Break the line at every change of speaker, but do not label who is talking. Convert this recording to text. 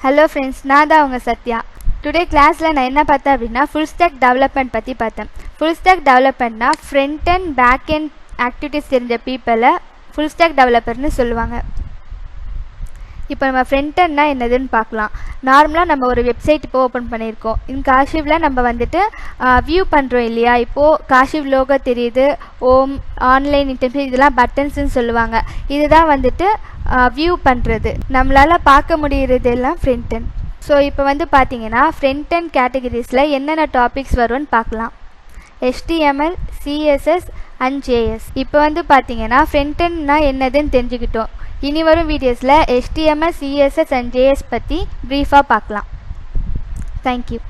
Hello friends, நான் தான் உங்கள் சத்யா. டுடே கிளாஸில் நான் என்ன பார்த்தேன் அப்படின்னா ஃபுல் ஸ்டாக் டெவலப்மெண்ட் பற்றி பார்த்தேன். ஃபுல் ஸ்டாக் டெவலப்மெண்ட்னா front and back and activities தெரிஞ்ச பீப்பிளை ஃபுல் ஸ்டாக் டெவலப்பர்னு சொல்லுவாங்க. இப்போ நம்ம ஃப்ரண்ட் அண்ட்னா என்னதுன்னு பார்க்கலாம். நார்மலாக நம்ம ஒரு வெப்சைட் இப்போ ஓப்பன் பண்ணியிருக்கோம். இந்த காஷிவில் நம்ம வந்துட்டு வியூ பண்ணுறோம் இல்லையா. இப்போது காஷிவ் லோகோ தெரியுது, ஓம், ஆன்லைன் இன்டர்ஃபேஸ், இதெல்லாம் பட்டன்ஸ்ன்னு சொல்லுவாங்க. இதுதான் வந்துட்டு வியூ பண்ணுறது, நம்மளால் பார்க்க முடிகிறது எல்லாம் ஃப்ரண்ட் அண்ட். ஸோ இப்போ வந்து பார்த்தீங்கன்னா ஃப்ரண்ட் அண்ட் கேட்டகரிஸில் என்னென்ன டாபிக்ஸ் வரும்னு பார்க்கலாம். HTML, CSS and JS. இப்போ வந்து பார்த்தீங்கன்னா ஃப்ரண்ட் அண்ட்னா என்னதுன்னு தெரிஞ்சுக்கிட்டோம். இனி வரும் வீடியோஸில் HTML, CSS அண்ட் JS பற்றி ப்ரீஃபாக பார்க்கலாம். தேங்க்யூ.